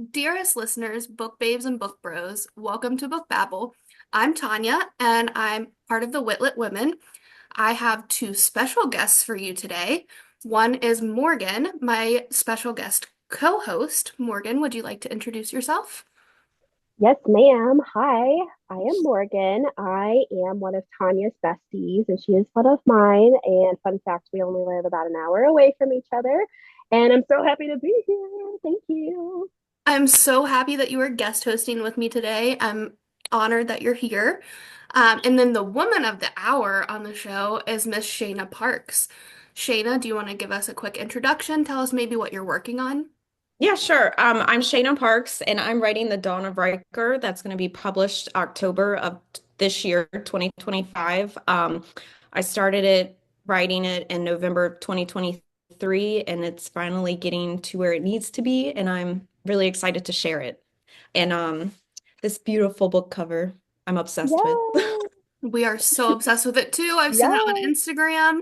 Dearest listeners, book babes and book bros, welcome to Book Babble. I'm Tanya, and I'm part of the Witlet Women. I have two special guests for you today. One is Morgan, my special guest co-host. Morgan, would you like to introduce yourself? Yes, ma'am. Hi, I am Morgan. I am one of Tanya's besties, and she is one of mine. And fun fact, we only live about an hour away from each other. And I'm so happy to be here. Thank you. I'm so happy that you are guest hosting with me today. I'm honored that you're here. And then the woman of the hour on the show is Miss Shaina Parks. Shaina, do you want to give us a quick introduction? Tell us maybe what you're working on. Yeah, sure. I'm Shaina Parks, and I'm writing the Dawn of Ryker. That's going to be published October of this year, 2025. I started writing it in November of 2023, and it's finally getting to where it needs to be, and I'm really excited to share it. And this beautiful book cover, I'm obsessed with. Yes, We are so obsessed with it too. I've seen it on yes. Instagram.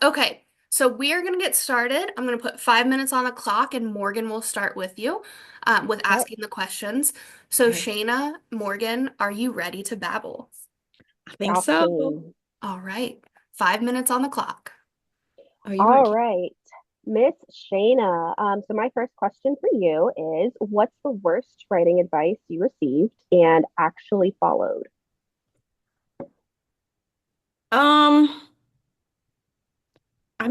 Okay. So we are going to get started. I'm going to put 5 minutes on the clock, and Morgan will start with you with Okay, asking the questions. So, Okay, Shayna, Morgan, are you ready to babble? I think off so. king. All right. 5 minutes on the clock. Are you All ready? right, Miss Shayna. So my first question for you is, what's the worst writing advice you received and actually followed? Um, I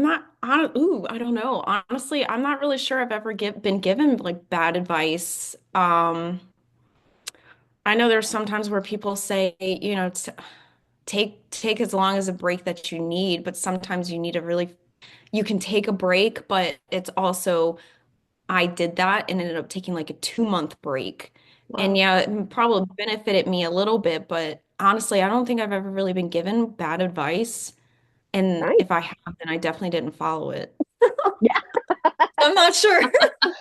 don't know. Honestly, I'm not really sure I've ever been given like bad advice. I know there's sometimes where people say, take as long as a break that you need, but sometimes you can take a break, but it's also I did that and ended up taking like a 2 month break. And Wow. yeah, it probably benefited me a little bit, but honestly, I don't think I've ever really been given bad advice. And Nice. if I have, then I definitely didn't follow it. Yeah, I'm not sure.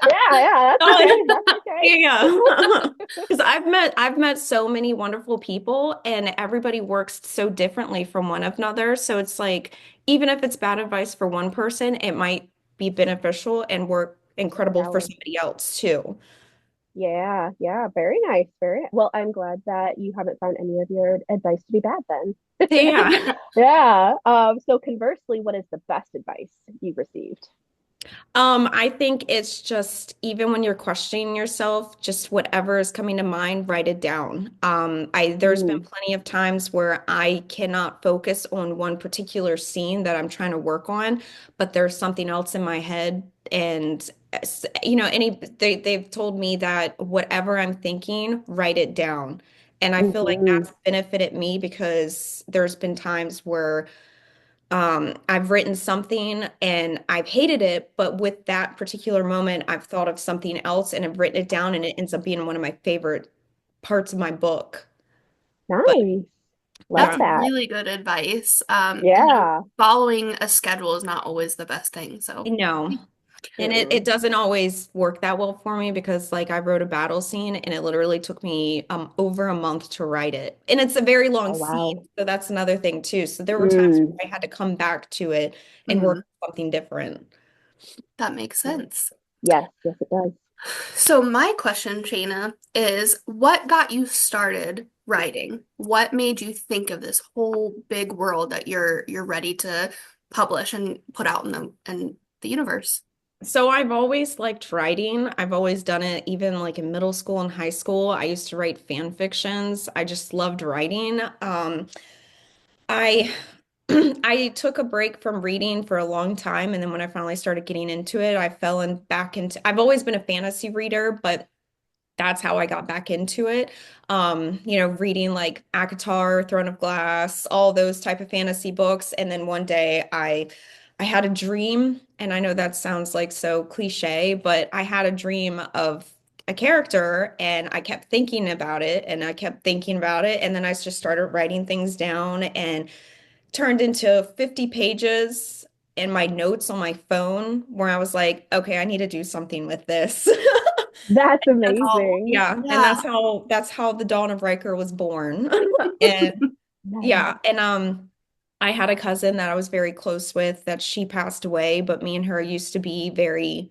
yeah, that's okay. That's okay. Yeah. Because I've met so many wonderful people and everybody works so differently from one another. So it's like even if it's bad advice for one person, it might be beneficial and work incredible for Valid. somebody else too. Yeah, yeah, very nice. Well, I'm glad that you haven't found any of your advice to be bad then. Yeah. Yeah. So conversely, what is the best advice you've received? I think it's just even when you're questioning yourself, just whatever is coming to mind, write it down. There's been Mm, plenty of times where I cannot focus on one particular scene that I'm trying to work on, but there's something else in my head, and they've told me that whatever I'm thinking, write it down. And I feel like hmm that's benefited me because there's been times where I've written something and I've hated it, but with that particular moment, I've thought of something else and I've written it down, and it ends up being one of my favorite parts of my book. But Nice. Love That's yeah, that. really good advice. Yeah. Following a schedule is not always the best thing. So, no. And it Mm-mm. doesn't always work that well for me because like I wrote a battle scene and it literally took me over a month to write it. And it's a very long Oh, scene, wow. so that's another thing too. So there were times Mm, where I had to come back to it and mhm, work on something different. that makes nice. sense. Yes, yes, it does. So my question, Shayna, is what got you started writing? What made you think of this whole big world that you're ready to publish and put out in the universe? So I've always liked writing. I've always done it even like in middle school and high school. I used to write fan fictions. I just loved writing. I I took a break from reading for a long time, and then when I finally started getting into it, I fell in back into I've always been a fantasy reader, but that's how I got back into it. Reading like ACOTAR, Throne of Glass, all those type of fantasy books. And then one day I had a dream, and I know that sounds like so cliche, but I had a dream of a character and I kept thinking about it and I kept thinking about it. And then I just started writing things down and turned into 50 pages in my notes on my phone where I was like, okay, I need to do something with this. That's Oh, amazing. Yeah, and yeah. that's how the Dawn of Riker was born. And Nice. yeah, and I had a cousin that I was very close with that she passed away, but me and her used to be very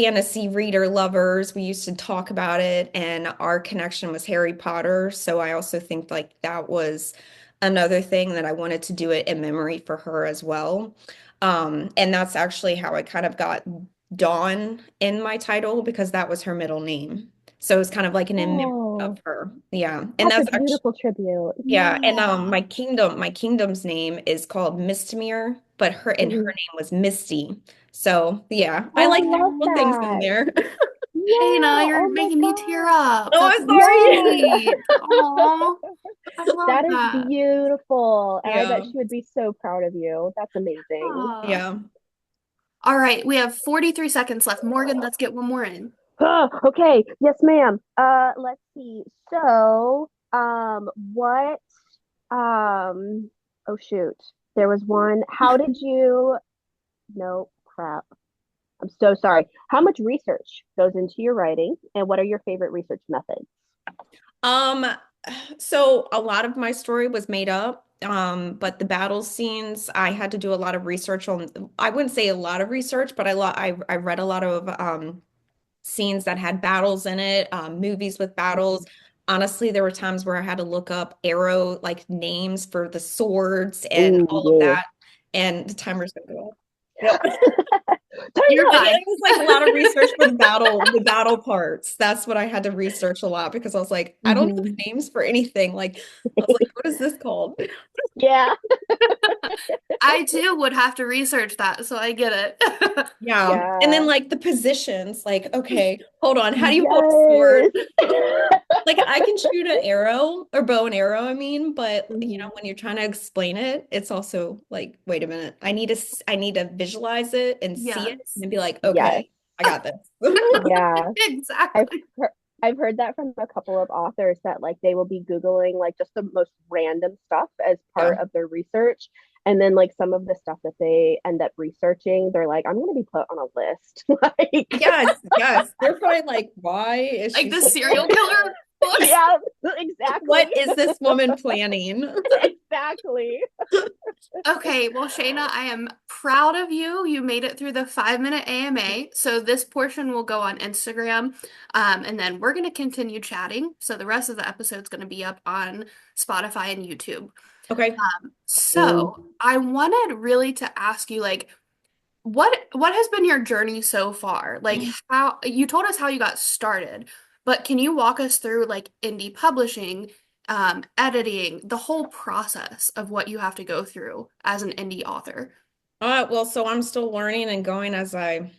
fantasy reader lovers. We used to talk about it, and our connection was Harry Potter. So I also think like that was another thing that I wanted to do it in memory for her as well. And that's actually how I kind of got Dawn in my title because that was her middle name. So it's kind of like an in memory of Oh, her. Yeah. And that's a that's actually beautiful tribute. yeah, and Yeah. my kingdom's name is called Mistimere, but her Mhm. name was Misty. So yeah, I Oh, I like love little things in that. there. Shayna, Yeah. you're Oh my making me tear gosh. up. Oh, That's I'm sorry. Yes. sweet. Aw, I love That is that. beautiful. And I bet Yeah. she would be so proud of you. That's amazing. Aw. Yeah. All right, we have 43 seconds left. Morgan, let's get one more in. Okay, yes, ma'am. Let's see. So, what, um, oh shoot. There was one. How did you, no, crap. I'm so sorry. How much research goes into your writing, and what are your favorite research methods? Um, so a lot of my story was made up. But the battle scenes, I had to do a lot of research on, I wouldn't say a lot of research, but I read a lot of scenes that had battles in it, movies with battles. Mhm. Honestly, there were times where I had to look up arrow like names for the swords and Ooh, all of yeah. that. And the timer's gonna go off. Yep. Time's You're up. But yeah, fine. it was like a lot of research for the battle parts. That's what I had to research a lot because I was like, I don't know Hmm. the names for anything. Like, I was like, what is this called? Yeah, I too would have to research that, so I get it. Yeah. And then yeah. like the positions, like, okay, hold on, how do you hold a sword? Yes. Like I can shoot an arrow or bow and arrow, I mean, but you know, Mhm. when you're trying to explain it, it's also like, wait a minute, I need to visualize it and see it Yes. and be like, Yes. okay, I got this. Yeah. I've Exactly. heard I've heard that from a couple of authors that like they will be Googling like just the most random stuff as part Yeah. of their research. And then like some of the stuff that they end up researching, they're like, I'm gonna be put on a list. Like Yes, yes. They're probably like, why is Like she the so serial killer books. yeah, like, what exactly. is this woman planning? Exactly. Okay, well, Shayna, I am proud of you. You made it through the 5 minute AMA. So this portion will go on Instagram, and then we're going to continue chatting. So the rest of the episode's going to be up on Spotify and YouTube. Okay. So Mm. I wanted really to ask you, like, what has been your journey so far? Like, how you told us how you got started, but can you walk us through like indie publishing, editing, the whole process of what you have to go through as an indie author? Well, so I'm still learning and going as I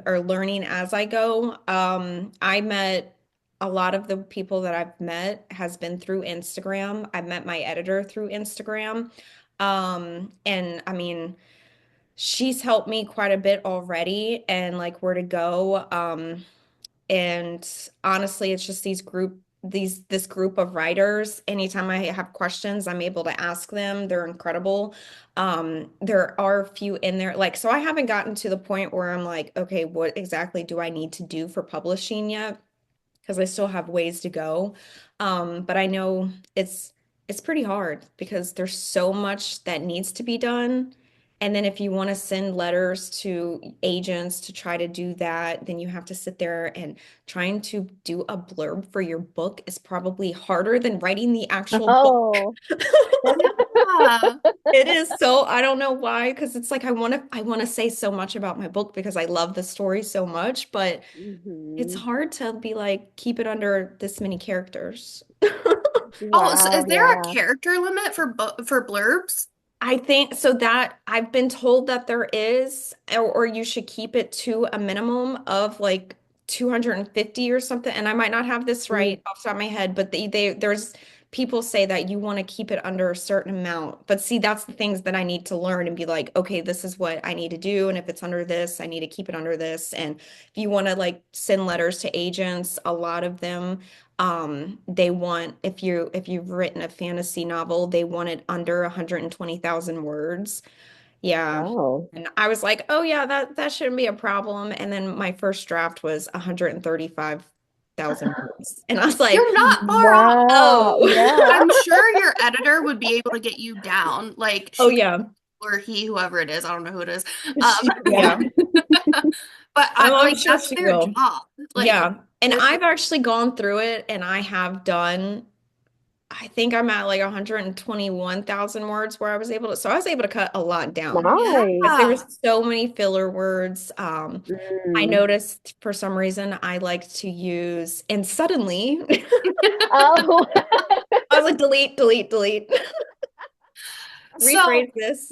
or learning as I go. I met a lot of the people that I've met has been through Instagram. I met my editor through Instagram. And I mean, she's helped me quite a bit already and like where to go. And honestly, it's just this group of writers. Anytime I have questions, I'm able to ask them. They're incredible. There are a few in there, like, so I haven't gotten to the point where I'm like, okay, what exactly do I need to do for publishing yet? Because I still have ways to go. But I know it's pretty hard because there's so much that needs to be done. And then if you want to send letters to agents to try to do that, then you have to sit there and trying to do a blurb for your book is probably harder than writing the actual book. Oh. Yeah. It is so, I don't know why, because it's like I want to say so much about my book because I love the story so much, but it's Hmm. hard to be like, keep it under this many characters. Oh, so is Wow, there a yeah. character limit for blurbs? I think so that I've been told that there is, or you should keep it to a minimum of like 250 or something. And I might not have this Mm. right off the top of my head, but there's people say that you want to keep it under a certain amount. But see, that's the things that I need to learn and be like, okay, this is what I need to do. And if it's under this, I need to keep it under this. And if you want to like send letters to agents, a lot of them they want if you've written a fantasy novel, they want it under 120,000 words. Yeah. Wow. And I was like, "Oh yeah, that shouldn't be a problem." And then my first draft was 135,000 words. And I was like, You're not far off. Wow. "Oh." Yeah. I'm sure your editor would be able to get you down. Like Oh she could yeah. or he, whoever it is, I don't know who it is. Um, Yeah. Yeah. but Oh, I'm like sure that's she their will. job. Like Yeah. And they're I've actually gone through it and I have done, I think I'm at like 121,000 words where I was able to, so I was able to cut a lot down because there Nice. was so many filler words. I Mm. noticed for some reason I like to use, and suddenly Oh, I was like, delete, delete, delete, so rephrase this.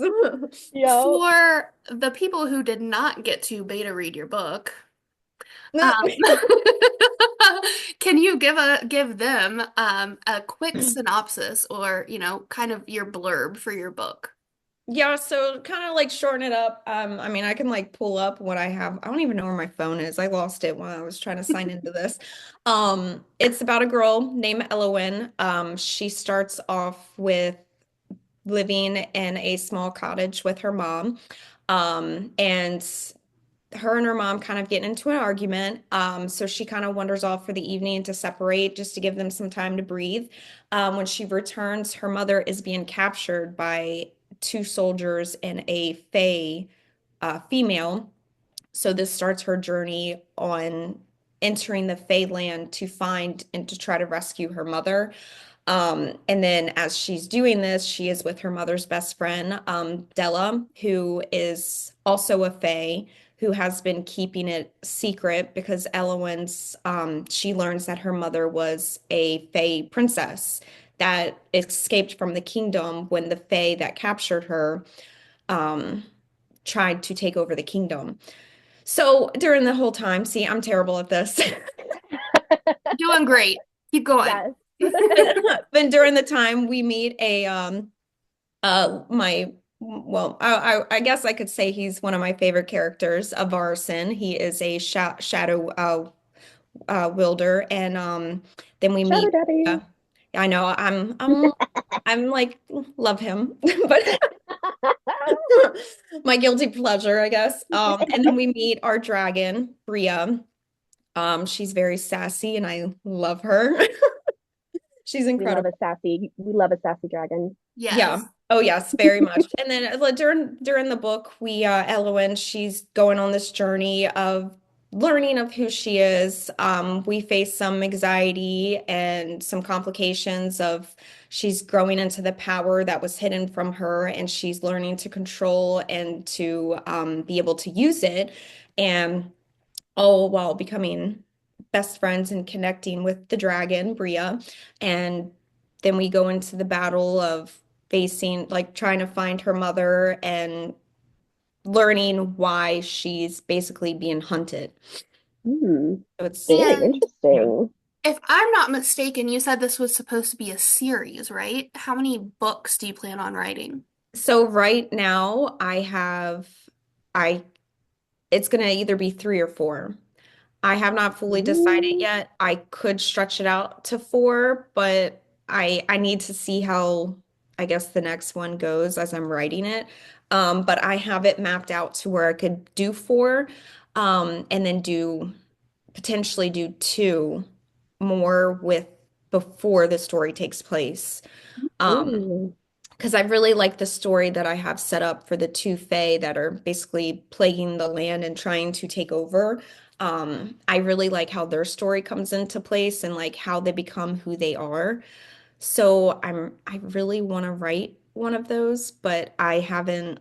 yo. for the people who did not get to beta read your book, um, can you give them a quick synopsis or, kind of your blurb for your book? Yeah, so kind of like shorten it up. I mean, I can like pull up what I have. I don't even know where my phone is. I lost it when I was trying to sign into this. It's about a girl named Elowen. She starts off with living in a small cottage with her mom. And her and her mom kind of get into an argument. So she kind of wanders off for the evening to separate just to give them some time to breathe. When she returns, her mother is being captured by two soldiers and a Fae female. So this starts her journey on entering the Fae land to find and to try to rescue her mother. And then as she's doing this, she is with her mother's best friend, Della, who is also a Fae, who has been keeping it secret because Elowen's, she learns that her mother was a Fae princess that escaped from the kingdom when the Fae that captured her, um, tried to take over the kingdom. So during the whole time, see, I'm terrible at this. Doing great. Keep going. Yes. Then during the time we meet a my well I guess I could say he's one of my favorite characters of Arson. He is a shadow wielder and then we Shadow meet Daddy. I know I'm like love him but my guilty pleasure I guess and then we meet our dragon Bria. She's very sassy and I love her. She's incredible. We love a sassy dragon. Yeah. Yes. Oh yes, very much. And then during the book, we Elowen, she's going on this journey of learning of who she is. We face some anxiety and some complications of she's growing into the power that was hidden from her, and she's learning to control and to be able to use it. And all while becoming best friends and connecting with the dragon, Bria. And then we go into the battle of facing, like trying to find her mother and learning why she's basically being hunted. Hmm. So it's, Very And yeah. interesting. if I'm not mistaken, you said this was supposed to be a series, right? How many books do you plan on writing? So right now I, it's gonna either be three or four. I have not fully decided Mm. yet. I could stretch it out to four, but I need to see how I guess the next one goes as I'm writing it. But I have it mapped out to where I could do four, and then do potentially do two more with before the story takes place. Um, Ooh. because I really like the story that I have set up for the two Fae that are basically plaguing the land and trying to take over. I really like how their story comes into place and like how they become who they are. So I really want to write one of those, but I have it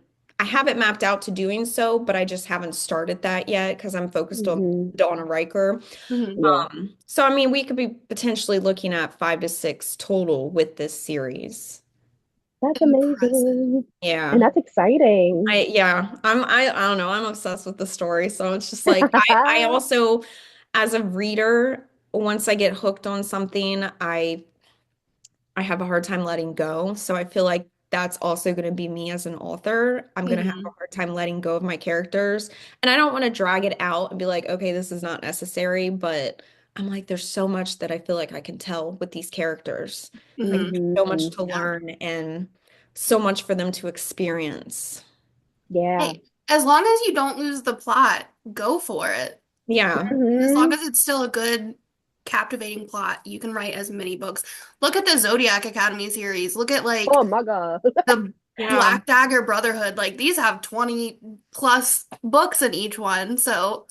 mapped out to doing so, but I just haven't started that yet because I'm focused on Hmm. Dawn of Ryker. Mhm. Yeah, So I mean, we could be potentially looking at five to six total with this series. that's Impressive. amazing. And Yeah. that's exciting. I don't know, I'm obsessed with the story. So it's just like I also as a reader, once I get hooked on something, I have a hard time letting go. So I feel like that's also going to be me as an author. I'm going to have a Hmm. hard time letting go of my characters. And I don't want to drag it out and be like, okay, this is not necessary, but I'm like there's so much that I feel like I can tell with these characters. Like Hmm. there's so much Hmm. to Yeah. learn and so much for them to experience. Yeah. Hey, as long as you don't lose the plot, go for it. Yeah. As long Hmm. as it's still a good, captivating plot, you can write as many books. Look at the Zodiac Academy series. Look at like Oh my God. the Yeah. Black Dagger Brotherhood, like these have 20 plus books in each one. So,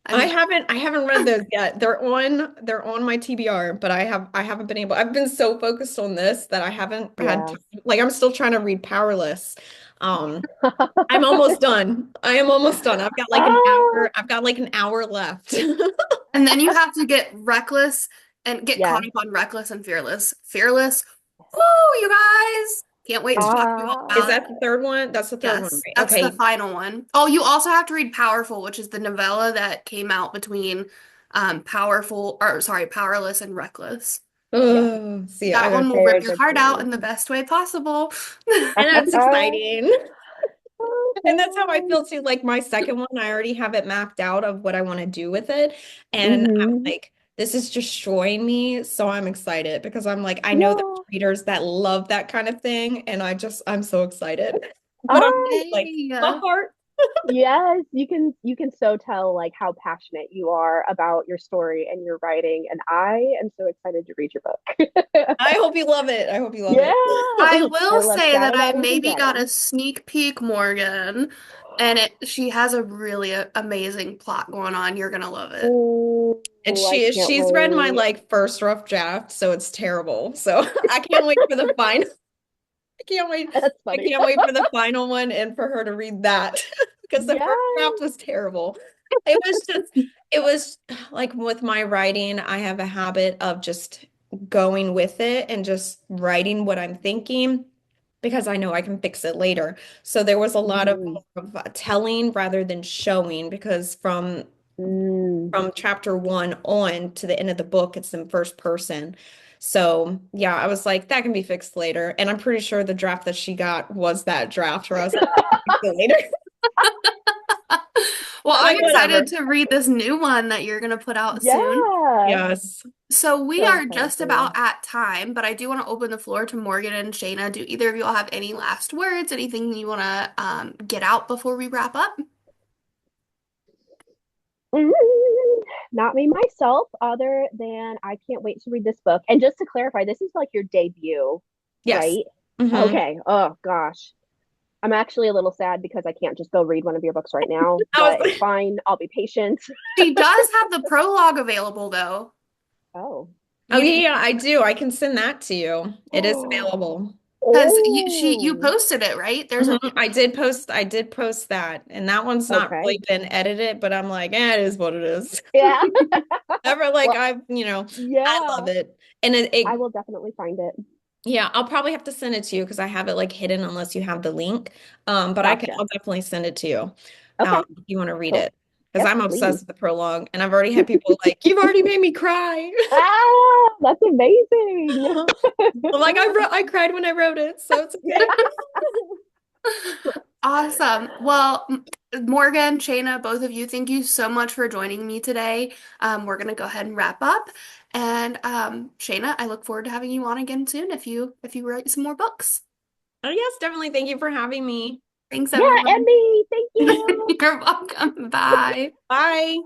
I mean, I haven't read those yet. They're on my TBR, but I haven't been able. I've been so focused on this that I haven't had Yeah. time. Like I'm still trying to read Powerless. Um I'm almost done. I am almost done. I've got like an Ah, hour. I've got like an hour left. and then you have to get Reckless and get caught yes. up on Reckless and Fearless. Fearless, woo, you guys! Can't wait to talk to you all Is about Ah, it. that the third one? That's the third one, Yes, right? that's the Okay. final one. Oh, you also have to read Powerful, which is the novella that came out between Powerless and Reckless. yes. Oh, see, I That got one will Very rip your good heart out series. in the best way possible. and that's exciting. And that's how I Okay. feel too. Like my second one, I already have it mapped out of what I want to do with it. And I'm Mm-hmm. like, this is destroying me. So I'm excited because I'm like, I know there's Yeah. readers that love that kind of thing. And I'm so excited. But I'm Ah, like, Yay. my heart. yes, you can so tell like how passionate you are about your story and your writing, and I am so excited to read your book. I hope you love it. I hope you love Yeah. it. I I will love say shadow that I daughters and maybe got a dragons. sneak peek, Morgan, and she has a really amazing plot going on. You're gonna love it. Oh, And I can't she's read my wait. like first rough draft, so it's terrible. So I can't wait for the final. I can't wait. That's I funny. can't wait for the final one and for her to read that because the first Yes. draft was terrible. It was like with my writing, I have a habit of just going with it and just writing what I'm thinking because I know I can fix it later. So there was a lot of Mhm. more of telling rather than showing because Mm. from chapter one on to the end of the book, it's in first person. So yeah, I was like, that can be fixed later. And I'm pretty sure the draft that she got was that draft where I was like, fix it later. Well, But I'm like, excited whatever. to read this new one that you're gonna put out soon. Yeah. Yes. So we So are just excited. about at time, but I do want to open the floor to Morgan and Shayna. Do either of you all have any last words? Anything you want to get out before we wrap up? Mm, not me myself, other than I can't wait to read this book. And just to clarify, this is like your debut, Yes. right? Hmm. Okay. Oh gosh. I'm actually a little sad because I can't just go read one of your books right now, I but it's was fine. I'll be patient. She does have the prologue available though. Oh. oh You yeah, I do. I can send that to you. It is available. because you Oh. posted it, right? There's a Mhm. I did post that. And that one's not Okay. really been edited, but I'm like, it is what it is. Yeah. Ever like Well, I love yeah. it. And I will definitely find it. yeah, I'll probably have to send it to you because I have it like hidden unless you have the link. But Gotcha. I'll definitely send it to you. Okay. If you want to read Cool. it. Because Yep, I'm please. obsessed with the prologue and I've already had people like, you've already made me cry. Ah, that's amazing. I'm like, I cried when I wrote it, so it's Yeah. okay. awesome. Well, Morgan, Shayna, both of you, thank you so much for joining me today. We're gonna go ahead and wrap up. And Shayna, I look forward to having you on again soon if you write some more books. Oh yes, definitely. Thank you for having me. Thanks, Yeah, everyone. Emmy, thank you. You're welcome. Bye. Bye.